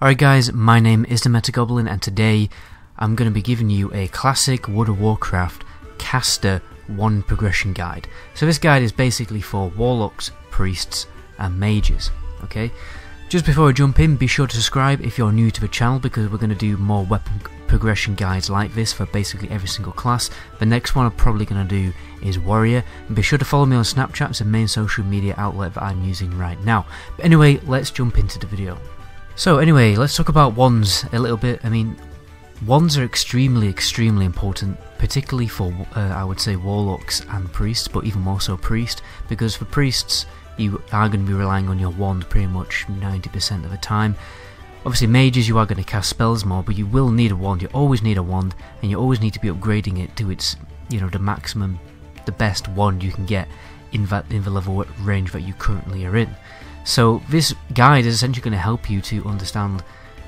Alright guys, my name is the Metagoblin and today I'm going to be giving you a classic World of Warcraft caster wand progression guide. So this guide is basically for Warlocks, Priests and Mages, okay? Just before I jump in, be sure to subscribe if you're new to the channel because we're going to do more weapon progression guides like this for basically every single class. The next one I'm probably going to do is Warrior, and be sure to follow me on Snapchat, it's the main social media outlet that I'm using right now. But anyway, let's jump into the video. So anyway, let's talk about wands a little bit. I mean, wands are extremely important, particularly for I would say Warlocks and Priests, but even more so Priest, because for Priests you are going to be relying on your wand pretty much 90% of the time. Obviously Mages, you are going to cast spells more, but you will need a wand. You always need a wand, and you always need to be upgrading it to its, you know, the maximum, the best wand you can get in the level range that you currently are in. So this guide is essentially going to help you to understand,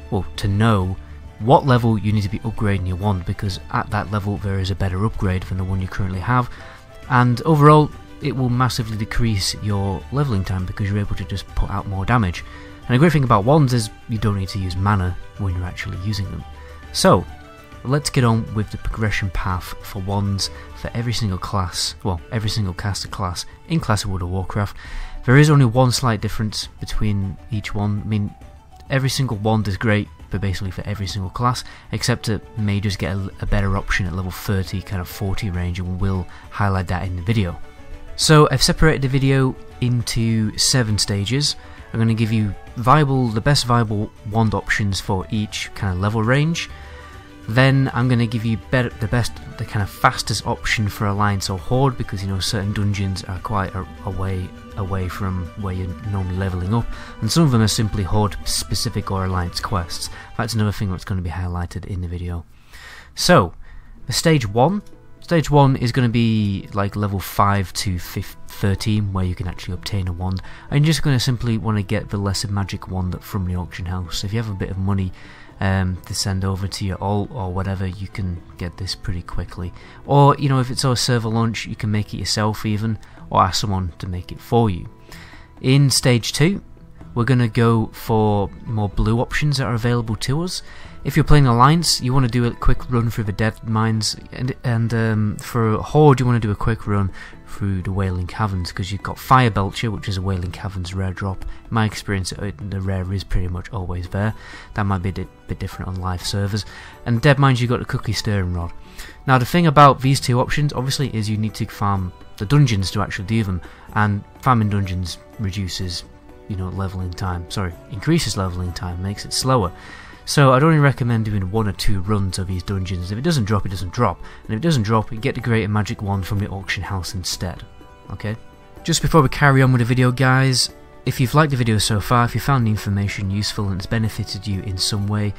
well, to know what level you need to be upgrading your wand, because at that level there is a better upgrade than the one you currently have, and overall it will massively decrease your leveling time because you're able to just put out more damage. And the great thing about wands is you don't need to use mana when you're actually using them. So let's get on with the progression path for wands for every single class, well, every single caster class in Classic World of Warcraft. There is only one slight difference between each one. I mean, every single wand is great, but basically for every single class, except that Mages get a better option at level 30, kind of 40 range, and we'll highlight that in the video. So I've separated the video into 7 stages. I'm going to give you the best viable wand options for each kind of level range. Then I'm going to give you the kind of fastest option for Alliance or Horde, because you know certain dungeons are quite away from where you're normally leveling up, and some of them are simply Horde specific or Alliance quests. That's another thing that's going to be highlighted in the video. So, the stage 1. Stage 1 is going to be like level 5 to 13, where you can actually obtain a wand, and you're just going to simply want to get the Lesser Magic wand from the auction house. If you have a bit of money to send over to your alt or whatever, you can get this pretty quickly. Or, you know, if it's a server launch, you can make it yourself even, or ask someone to make it for you. In stage 2, we're going to go for more blue options that are available to us. If you're playing Alliance, you want to do a quick run through the Dead Mines, and for Horde you want to do a quick run through the Wailing Caverns, because you've got Fire Belcher, which is a Wailing Caverns rare drop. In my experience, the rare is pretty much always there. That might be a bit different on live servers. And Dead Mines, you've got the Cookie Stirring Rod. Now the thing about these two options, obviously, is you need to farm the dungeons to actually do them, and farming dungeons reduces, you know, leveling time. Sorry, increases leveling time, makes it slower. So I'd only recommend doing 1 or 2 runs of these dungeons. If it doesn't drop, it doesn't drop. And if it doesn't drop, you get the Greater Magic Wand from the auction house instead. Okay? Just before we carry on with the video, guys, if you've liked the video so far, if you found the information useful and it's benefited you in some way,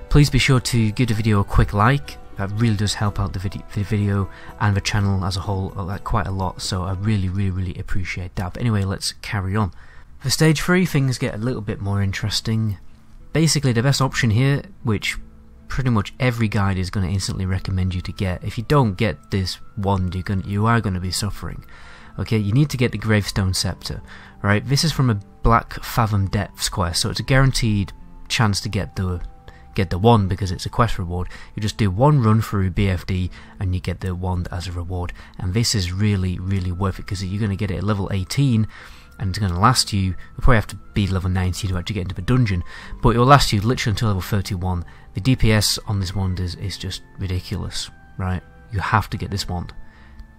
please be sure to give the video a quick like. That really does help out the video and the channel as a whole quite a lot, so I really appreciate that. But anyway, let's carry on. For stage 3, things get a little bit more interesting. Basically, the best option here, which pretty much every guide is going to instantly recommend you to get, if you don't get this wand, you are going to be suffering. Okay, you need to get the Gravestone Scepter. Right, this is from a Black Fathom Depths quest, so it's a guaranteed chance to get the wand because it's a quest reward. You just do 1 run through BFD and you get the wand as a reward, and this is really worth it because you're going to get it at level 18. And it's going to last you, you'll probably have to be level 90 to actually get into the dungeon, but it will last you literally until level 31. The DPS on this wand is just ridiculous, right? You have to get this wand.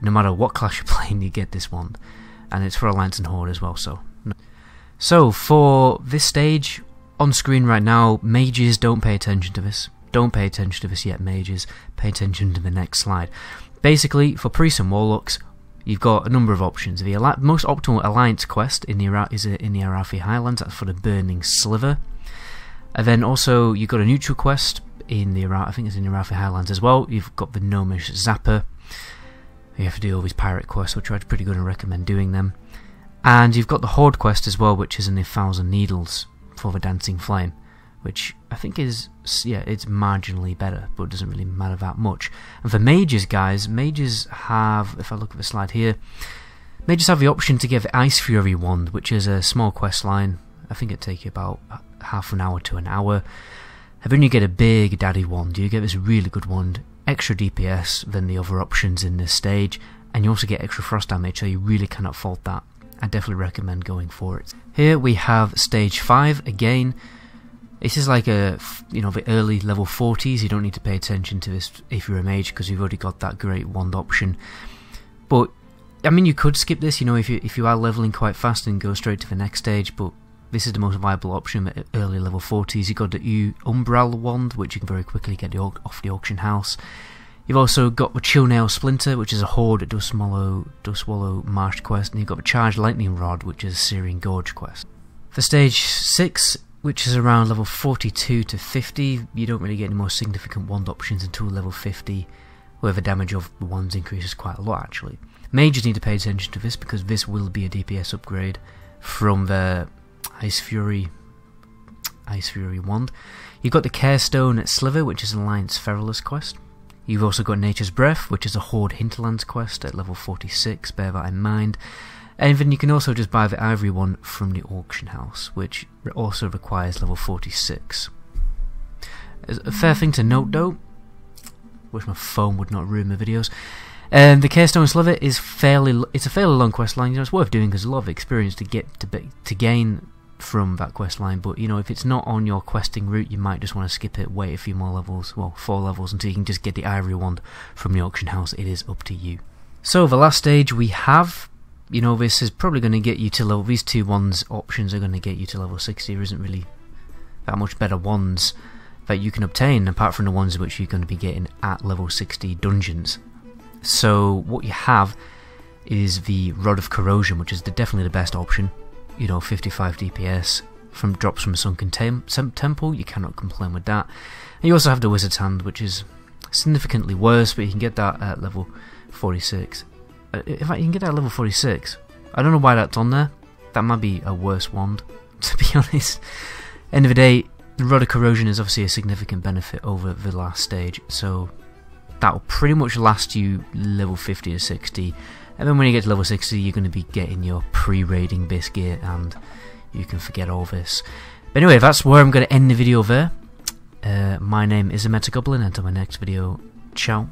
No matter what class you're playing, you get this wand. And it's for Alliance and Horde as well, so. So, for this stage, on screen right now, Mages, don't pay attention to this. Don't pay attention to this yet, Mages. Pay attention to the next slide. Basically, for Priests and Warlocks, you've got a number of options. The most optimal Alliance quest in the Arathi Highlands, that's for the Burning Sliver. And then also you've got a neutral quest in the I think it's in the Arathi Highlands as well. You've got the Gnomish Zapper. You have to do all these pirate quests, which I'm pretty good and recommend doing them. And you've got the Horde quest as well, which is in the 1,000 Needles for the Dancing Flame, which I think is, yeah, it's marginally better, but it doesn't really matter that much. And for Mages, guys, Mages have, if I look at the slide here, Mages have the option to get the Ice Fury wand, which is a small quest line. I think it'd take you about half an hour to an hour. And then you get a big daddy wand. You get this really good wand, extra DPS than the other options in this stage, and you also get extra frost damage, so you really cannot fault that. I definitely recommend going for it. Here we have stage 5 again. This is like a, the early level 40s. You don't need to pay attention to this if you're a mage because you've already got that great wand option. But I mean, you could skip this, if you are leveling quite fast and go straight to the next stage. But this is the most viable option at early level 40s. You've got the Umbral wand, which you can very quickly get off the auction house. You've also got the Chill Nail Splinter, which is a Horde that does swallow Marsh quest, and you've got the Charged Lightning Rod, which is a Syrian Gorge quest. For stage 6, which is around level 42 to 50, you don't really get any more significant wand options until level 50, where the damage of the wands increases quite a lot actually. Mages need to pay attention to this because this will be a DPS upgrade from the Ice Fury wand. You've got the Carestone Sliver, which is an Alliance Feralus quest. You've also got Nature's Breath, which is a Horde Hinterlands quest at level 46, bear that in mind. And then you can also just buy the Ivory one from the auction house, which also requires level 46. A fair thing to note though, wish my phone would not ruin my videos. The Carestone Sliver is it's a fairly long quest line. It's worth doing because there's a lot of experience to gain from that quest line, but if it's not on your questing route, you might just want to skip it, wait a few more levels, well 4 levels, until you can just get the Ivory wand from the auction house. It is up to you. So the last stage we have, this is probably going to get you to level, these 2 wands options are going to get you to level 60. There isn't really that much better wands that you can obtain apart from the ones which you're going to be getting at level 60 dungeons. So what you have is the Rod of Corrosion, which is definitely the best option. 55 DPS drops from a sunken temple. You cannot complain with that. And you also have the Wizard's Hand, which is significantly worse, but you can get that at level 46. In fact, you can get that at level 46. I don't know why that's on there. That might be a worse wand, to be honest. End of the day, the Rod of Corrosion is obviously a significant benefit over the last stage, so that will pretty much last you level 50 to 60. And then when you get to level 60, you're going to be getting your pre-raiding base gear, and you can forget all this. But anyway, that's where I'm going to end the video there. My name is Metagoblin, and until my next video, ciao.